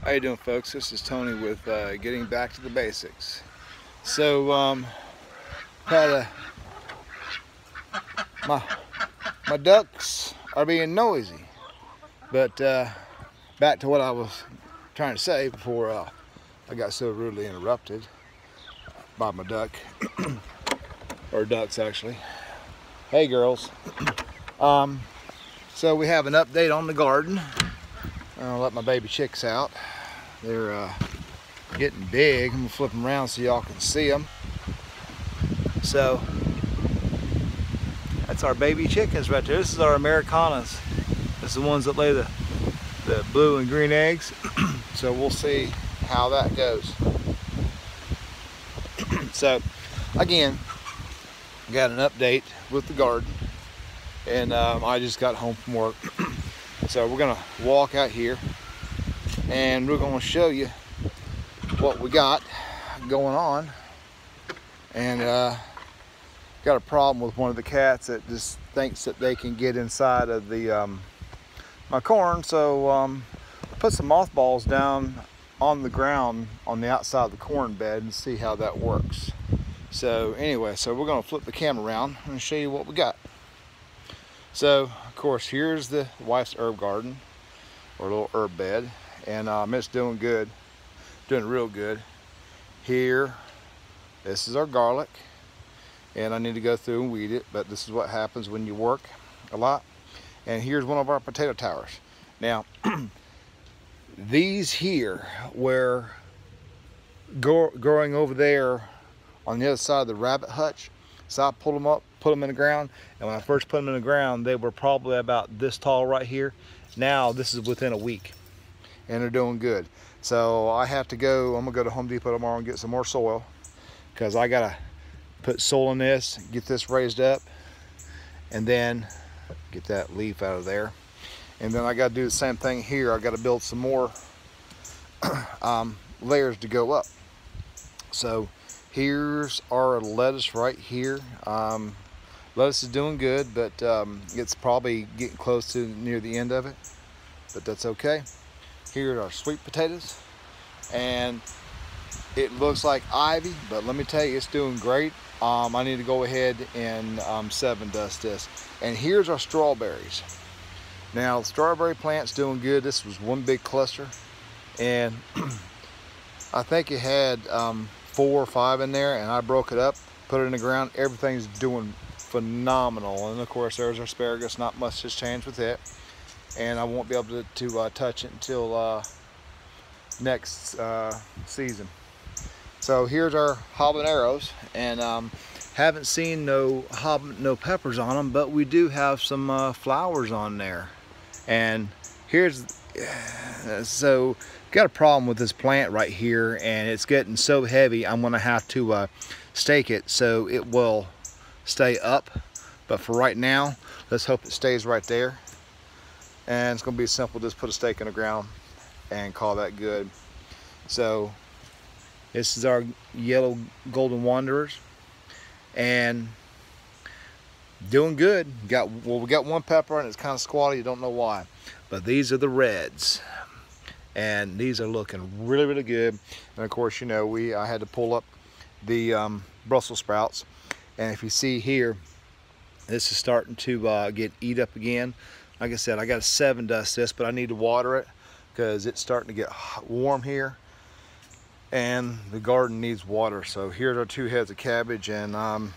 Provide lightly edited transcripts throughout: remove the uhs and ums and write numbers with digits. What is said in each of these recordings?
How you doing, folks? This is Tony with Getting Back to the Basics. So my ducks are being noisy, but back to what I was trying to say before I got so rudely interrupted by my duck, or ducks actually. Hey girls. So we have an update on the garden. I'll let my baby chicks out. They're getting big. I'm gonna flip them around so y'all can see them. So that's our baby chickens right there. This is our Americanas. This is the ones that lay the blue and green eggs. So we'll see how that goes. So again, got an update with the garden, and I just got home from work. So we're gonna walk out here and we're gonna show you what we got going on. And got a problem with one of the cats that just thinks that they can get inside of the my corn. So put some mothballs down on the ground on the outside of the corn bed and see how that works. So anyway, so we're gonna flip the camera around and show you what we got. So of course, here's the wife's herb garden, or little herb bed, and it's doing good, doing real good. Here, this is our garlic, and I need to go through and weed it, but this is what happens when you work a lot. And here's one of our potato towers. Now, these here were growing over there on the other side of the rabbit hutch. So I pulled them up, put them in the ground, and when I first put them in the ground, they were probably about this tall right here. Now this is within a week, and they're doing good. So I have to go, I'm gonna go to Home Depot tomorrow and get some more soil, because I gotta put soil in this, get this raised up, and then get that leaf out of there. And then I gotta do the same thing here. I gotta build some more layers to go up. So here's our lettuce right here. Lettuce is doing good, but it's probably getting close to near the end of it, but that's okay. Here are our sweet potatoes, and it looks like ivy, but let me tell you, it's doing great. I need to go ahead and 7 dust this. And here's our strawberries. Now the strawberry plant's doing good. This was one big cluster, and I think it had 4 or 5 in there, and I broke it up, put it in the ground. Everything's doing phenomenal. And of course, there's our asparagus. Not much has changed with it, and I won't be able to touch it until next season. So here's our habaneros, and haven't seen no peppers on them, but we do have some flowers on there. And here's so got a problem with this plant right here, and it's getting so heavy I'm gonna have to stake it so it will stay up. But for right now, let's hope it stays right there. And it's gonna be simple, just put a stake in the ground and call that good. So this is our yellow golden wanderers, and doing good. We got one pepper, and it's kind of squatty. You don't know why, but these are the reds, and these are looking really, really good. And of course, you know, I had to pull up the Brussels sprouts, and if you see here, this is starting to get eat up again. Like I said, I got to 7 dust this, but I need to water it because it's starting to get warm here, and the garden needs water. So here's our 2 heads of cabbage, and I'm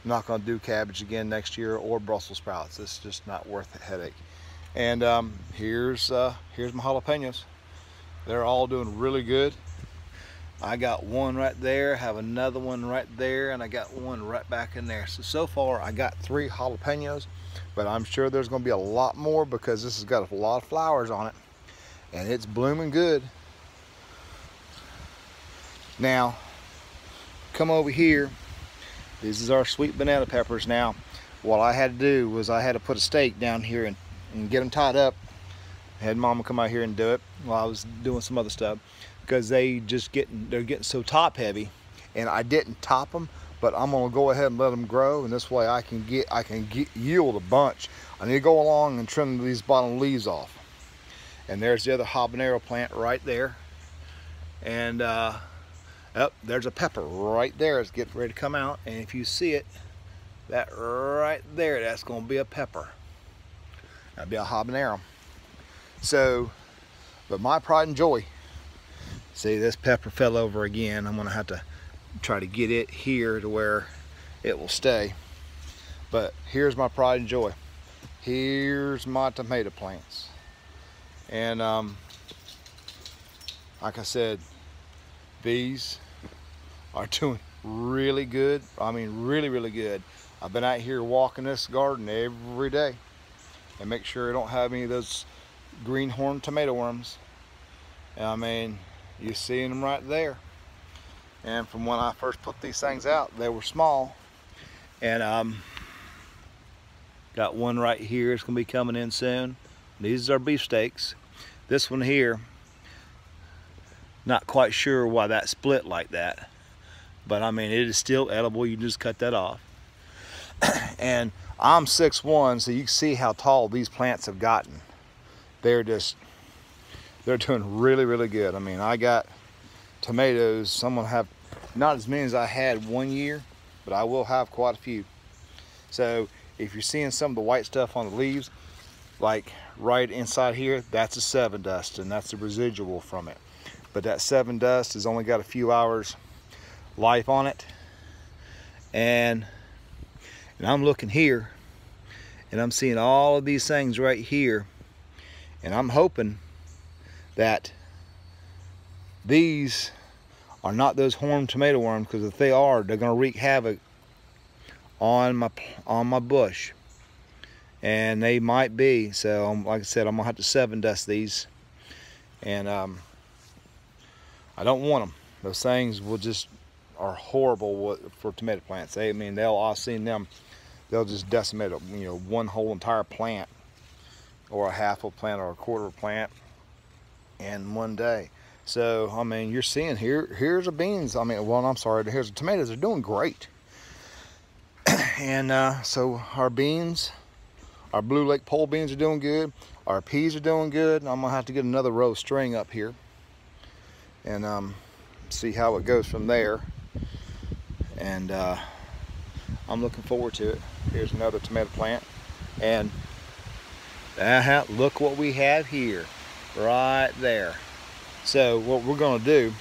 not going to do cabbage again next year, or Brussels sprouts. It's just not worth the headache. And here's my jalapenos. They're all doing really good. I got one right there, have another one right there, and I got one right back in there. So far I got 3 jalapenos, but I'm sure there's going to be a lot more because this has got a lot of flowers on it, and it's blooming good. Now, come over here. This is our sweet banana peppers. Now, what I had to do was I had to put a stake down here and get them tied up. I had Mama come out here and do it while I was doing some other stuff, because they're getting so top heavy, and I didn't top them, but I'm gonna go ahead and let them grow, and this way I can yield a bunch. I need to go along and trim these bottom leaves off. And there's the other habanero plant right there. And there's a pepper right there. It's getting ready to come out. And if you see it, that right there, that's going to be a pepper. That'll be a habanero. So, but my pride and joy. See, this pepper fell over again. I'm going to have to try to get it here to where it will stay. But here's my pride and joy. Here's my tomato plants. And like I said, these are doing really good. I mean, really, really good. I've been out here walking this garden every day and make sure I don't have any of those greenhorn tomato worms. And I mean, you see them right there. And from when I first put these things out, they were small. And got one right here. It's gonna be coming in soon. These are beefsteaks. This one here, not quite sure why that split like that, but I mean, it is still edible. You just cut that off. And I'm 6'1", so you can see how tall these plants have gotten. They're doing really, really good. I mean, I got tomatoes. Some will have not as many as I had one year, but I will have quite a few. So if you're seeing some of the white stuff on the leaves, like right inside here, that's a 7 dust, and that's the residual from it. But that 7 dust has only got a few hours life on it. And I'm looking here, and I'm seeing all of these things right here, and I'm hoping that these are not those horned tomato worms, because if they are, they're going to wreak havoc on my bush. And they might be. So like I said, I'm gonna have to 7 dust these. And I don't want them. Those things are horrible for tomato plants. I mean, I've seen them, they'll just decimate one whole entire plant, or a half a plant, or a quarter of a plant in one day. So I mean, you're seeing here's the beans. I mean, well, I'm sorry, here's the tomatoes. They're doing great. And so our beans, our Blue Lake pole beans are doing good. Our peas are doing good. I'm gonna have to get another row of string up here and see how it goes from there. And I'm looking forward to it. Here's another tomato plant. And look what we have here, right there. So what we're gonna do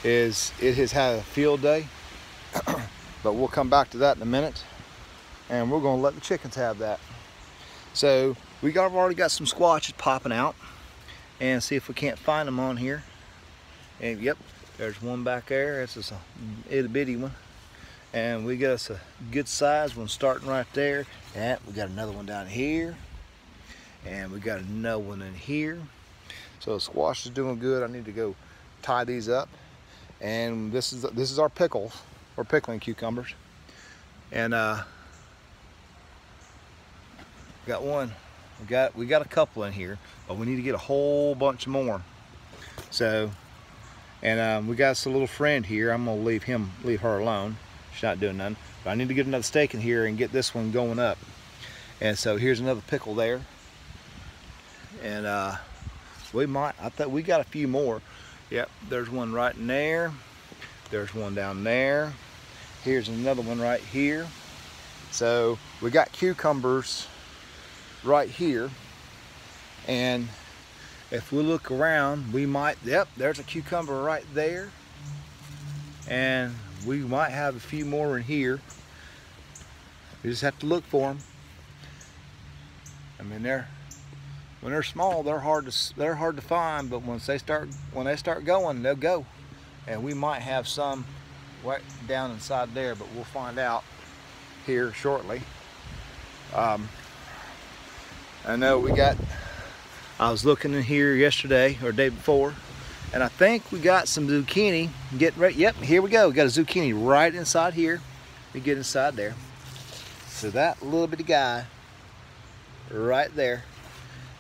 is, it has had a field day, but we'll come back to that in a minute. And we're gonna let the chickens have that. So I've already got some squashes popping out, and see if we can't find them on here. And yep, there's one back there. This is a itty bitty one, and we got us a good size one starting right there. And we got another one down here, and we got another one in here. So the squash is doing good. I need to go tie these up. And this is our pickles. We're pickling cucumbers, and got one. We got a couple in here, but we need to get a whole bunch more. So, and we got us a little friend here. I'm gonna leave her alone. She's not doing nothing. But I need to get another steak in here and get this one going up. And so here's another pickle there. And I thought we got a few more. Yep, there's one right in there. There's one down there. Here's another one right here. So we got cucumbers right here, and if we look around, we might, yep, there's a cucumber right there, and we might have a few more in here. We just have to look for them. I mean, when they're small, they're hard to find, but when they start going, they'll go. And we might have some right down inside there, but we'll find out here shortly. I know I was looking in here yesterday or day before, and I think we got some zucchini. Get ready. Yep, here we go. We got a zucchini right inside here. Let me get inside there. So that little bitty guy right there,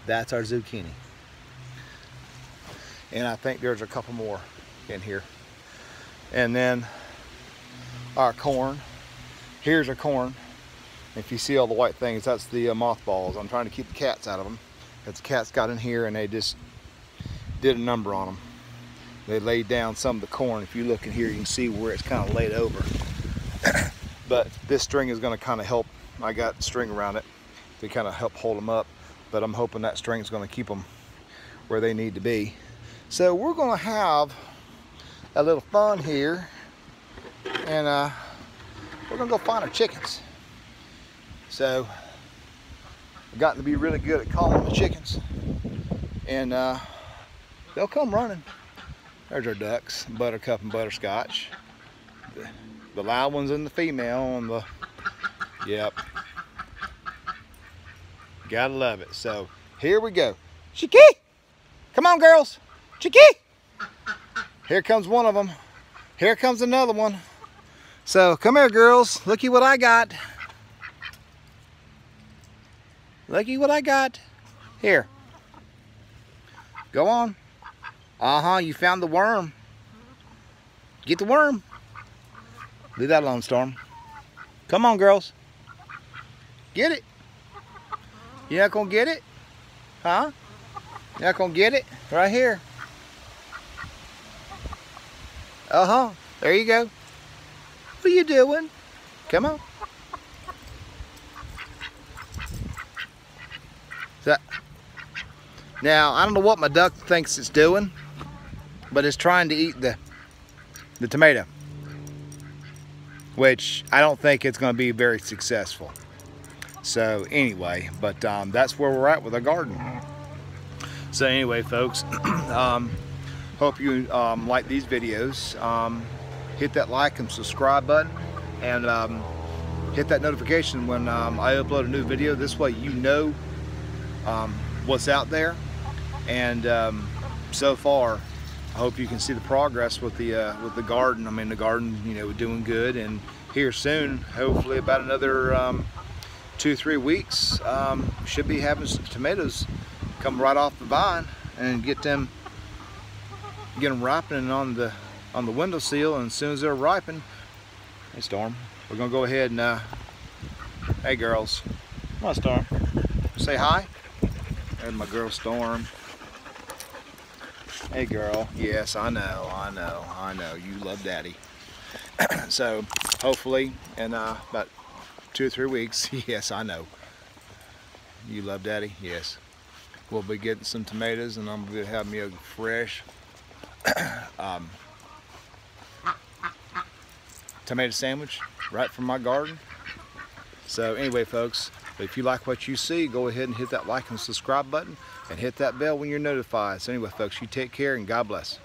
that's our zucchini. And I think there's a couple more in here. And then our corn. Here's our corn. If you see all the white things, that's the mothballs. I'm trying to keep the cats out of them. As the cats got in here and they just did a number on them. They laid down some of the corn. If you look in here, you can see where it's kind of laid over. But this string is going to kind of help. I got string around it to kind of help hold them up. But I'm hoping that string is going to keep them where they need to be. So we're going to have a little fun here. And we're going to go find our chickens. So I've gotten to be really good at calling the chickens. And they'll come running. There's our ducks, Buttercup and Butterscotch. The loud one's in the female and the, yep. Gotta love it. So here we go. Chicky! Come on, girls. Chicky! Here comes one of them. Here comes another one. So come here, girls. Looky what I got. Looky what I got. Here. Go on. Uh-huh, you found the worm. Get the worm. Leave that alone, Storm. Come on, girls. Get it. You're not gonna get it? Huh? You're not gonna get it? Right here. Uh-huh. There you go. What are you doing? Come on. So, now, I don't know what my duck thinks it's doing, but it's trying to eat the tomato, which I don't think it's going to be very successful. So anyway, but that's where we're at with our garden. So anyway, folks, hope you like these videos. Hit that like and subscribe button, and hit that notification when I upload a new video. This way you know what's out there. And so far, I hope you can see the progress with the garden. I mean, the garden, you know, doing good, and here soon, hopefully about another 2-3 weeks, should be having some tomatoes come right off the vine and get them ripening on the windowsill. And as soon as they're ripened, hey Storm, we're gonna go ahead and hey girls, come on Storm, say hi. There's my girl Storm. Hey girl, yes, I know, you love daddy. So hopefully in about 2 or 3 weeks, yes, I know, you love daddy, yes, we'll be getting some tomatoes, and I'm gonna have me a fresh tomato sandwich right from my garden. So anyway, folks, if you like what you see, go ahead and hit that like and subscribe button, and hit that bell when you're notified. So anyway, folks, you take care and God bless.